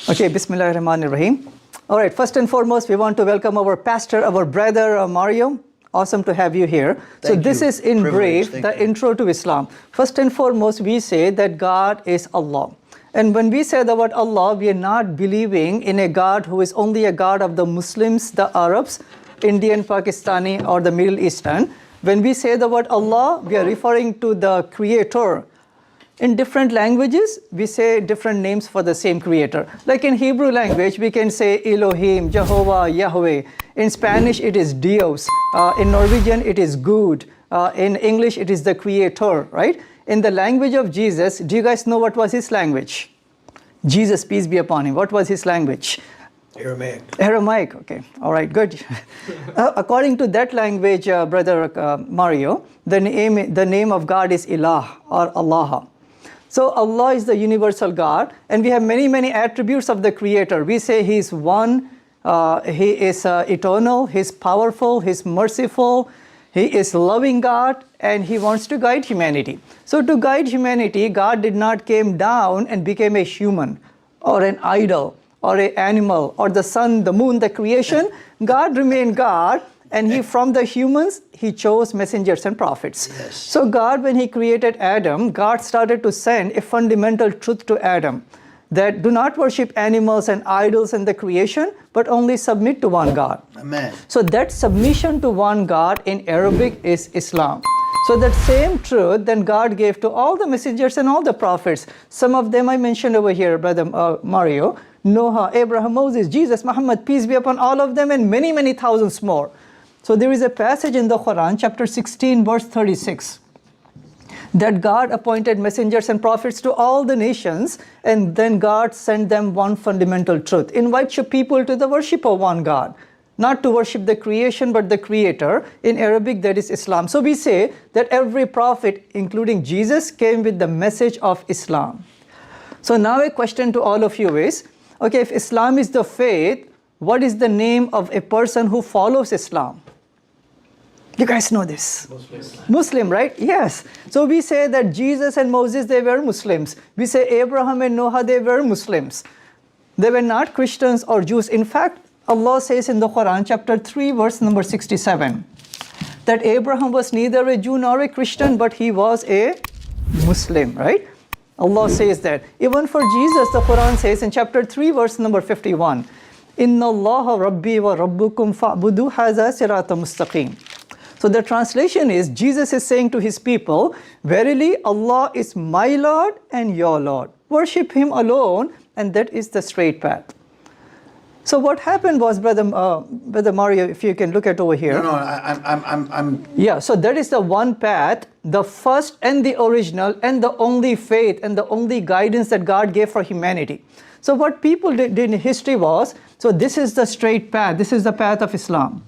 Okay, Bismillahirrahmanirrahim. All right, first and foremost, we want to welcome our pastor, our brother Mario. Awesome to have you here. So this is in brief the intro to Islam. First and foremost, we say that God is Allah. And when we say the word Allah, we are not believing in a God who is only a God of the Muslims, the Arabs, Indian, Pakistani, or the Middle Eastern. When we say the word Allah, we are referring to the Creator. In different languages, we say different names for the same Creator. Like in Hebrew language, we can say Elohim, Jehovah, Yahweh. In Spanish, it is Dios. In Norwegian, it is Gud. In English, it is the Creator, right? In the language of Jesus, do you guys know what was his language? Jesus, peace be upon him. What was his language? Aramaic. Aramaic, okay. All right, good. According to that language, Brother Mario, the name of God is Ilah or Allah. So Allah is the universal God, and we have many, many attributes of the Creator. We say He is one, He is eternal, He is powerful, He is merciful, He is loving God, and He wants to guide humanity. So to guide humanity, God did not came down and became a human or an idol or an animal or the sun, the moon, the creation. God remained God, and He from the humans, He chose messengers and prophets. Yes. So God, when He created Adam, God started to send a fundamental truth to Adam, that do not worship animals and idols in the creation, but only submit to one God. Amen. So that submission to one God in Arabic is Islam. So that same truth then God gave to all the messengers and all the prophets. Some of them I mentioned over here, Brother Mario, Noah, Abraham, Moses, Jesus, Muhammad, peace be upon all of them, and many, many thousands more. So there is a passage in the Quran, chapter 16, verse 36, that God appointed messengers and prophets to all the nations, and then God sent them one fundamental truth. Invite your people to the worship of one God. Not to worship the creation, but the Creator. In Arabic, that is Islam. So we say that every prophet, including Jesus, came with the message of Islam. So now a question to all of you is, okay, if Islam is the faith, what is the name of a person who follows Islam? You guys know this. Muslim, right? Yes. So we say that Jesus and Moses, they were Muslims. We say Abraham and Noah, they were Muslims. They were not Christians or Jews. In fact, Allah says in the Quran, chapter 3, verse number 67, that Abraham was neither a Jew nor a Christian, but he was a Muslim, right? Allah says that. Even for Jesus, the Quran says in chapter 3, verse number 51, Inna Allah Rabbi wa Rabbukum fa'budu haza sirata mustaqim. So the translation is, Jesus is saying to His people, verily Allah is my Lord and your Lord. Worship Him alone, and that is the straight path. So what happened was, Brother Mario, if you can look at over here. No, I'm. Yeah, so that is the one path, the first and the original and the only faith and the only guidance that God gave for humanity. So what people did in history was, so this is the straight path, this is the path of Islam.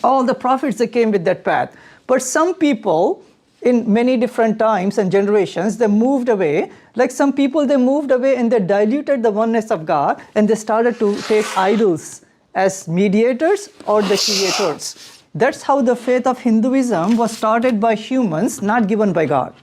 All the prophets, they came with that path. But some people, in many different times and generations, they moved away. Like some people, they moved away and they diluted the oneness of God, and they started to take idols as mediators or the creators. That's how the faith of Hinduism was started by humans, not given by God.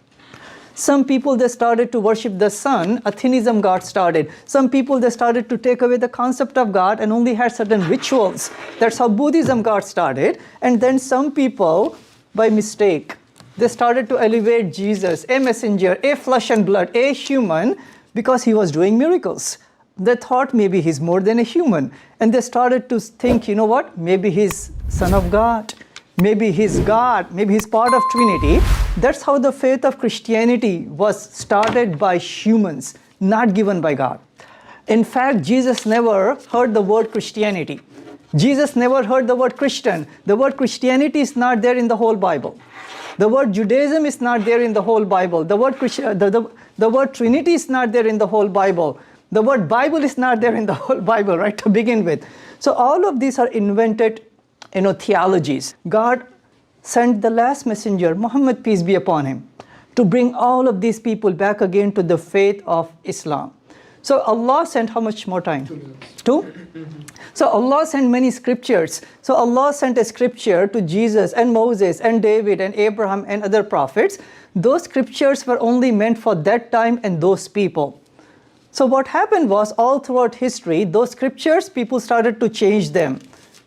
Some people, they started to worship the sun. Athenism got started. Some people, they started to take away the concept of God and only had certain rituals. That's how Buddhism got started. And then some people, by mistake, they started to elevate Jesus, a messenger, a flesh and blood, a human, because He was doing miracles. They thought maybe He's more than a human. And they started to think, you know what, maybe He's Son of God. Maybe He's God, maybe He's part of Trinity. That's how the faith of Christianity was started by humans, not given by God. In fact, Jesus never heard the word Christianity. Jesus never heard the word Christian. The word Christianity is not there in the whole Bible. The word Judaism is not there in the whole Bible. The word Trinity is not there in the whole Bible. The word Bible is not there in the whole Bible, right, to begin with. So all of these are invented theologies. God sent the last messenger, Muhammad, peace be upon him, to bring all of these people back again to the faith of Islam. So Allah sent how much more time? 2? So Allah sent many scriptures. So Allah sent a scripture to Jesus and Moses and David and Abraham and other prophets. Those scriptures were only meant for that time and those people. So what happened was, all throughout history, those scriptures, people started to change them.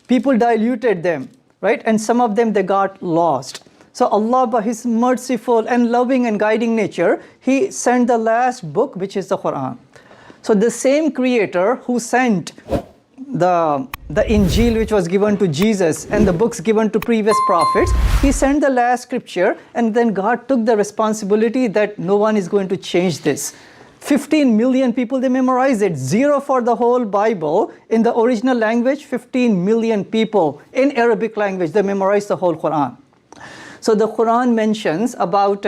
People diluted them, right? And some of them, they got lost. So Allah, by His merciful and loving and guiding nature, He sent the last book, which is the Quran. So the same Creator who sent the Injil, which was given to Jesus, and the books given to previous prophets, He sent the last scripture, and then God took the responsibility that no one is going to change this. 15 million people, they memorized it. 0 for the whole Bible. In the original language, 15 million people in Arabic language, they memorized the whole Quran. So the Quran mentions about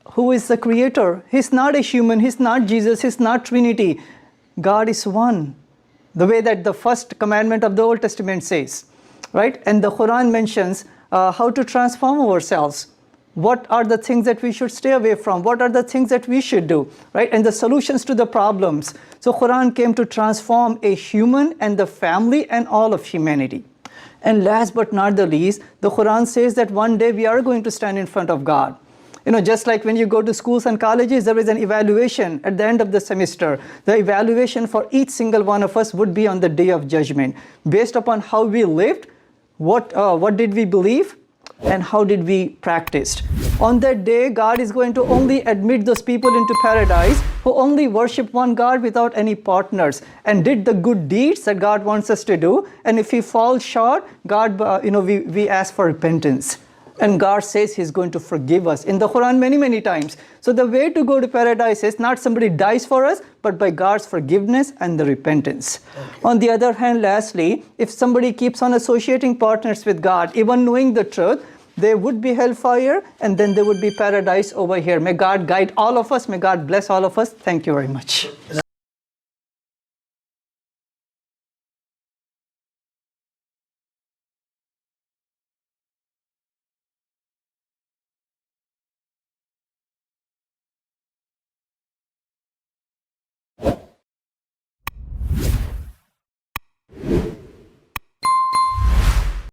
who is the Creator. He's not a human, He's not Jesus, He's not Trinity. God is one. The way that the first commandment of the Old Testament says, right? And the Quran mentions how to transform ourselves. What are the things that we should stay away from? What are the things that we should do, right? And the solutions to the problems. So Quran came to transform a human and the family and all of humanity. And last but not the least, the Quran says that one day we are going to stand in front of God. You know, just like when you go to schools and colleges, there is an evaluation at the end of the semester. The evaluation for each single one of us would be on the day of judgment, based upon how we lived, what did we believe, and how did we practice. On that day, God is going to only admit those people into paradise who only worship one God without any partners and did the good deeds that God wants us to do. And if we fall short, God, we ask for repentance. And God says He's going to forgive us in the Quran many, many times. So the way to go to paradise is not somebody dies for us, but by God's forgiveness and the repentance. Okay. On the other hand, lastly, if somebody keeps on associating partners with God, even knowing the truth, there would be hellfire, and then there would be paradise over here. May God guide all of us. May God bless all of us. Thank you very much.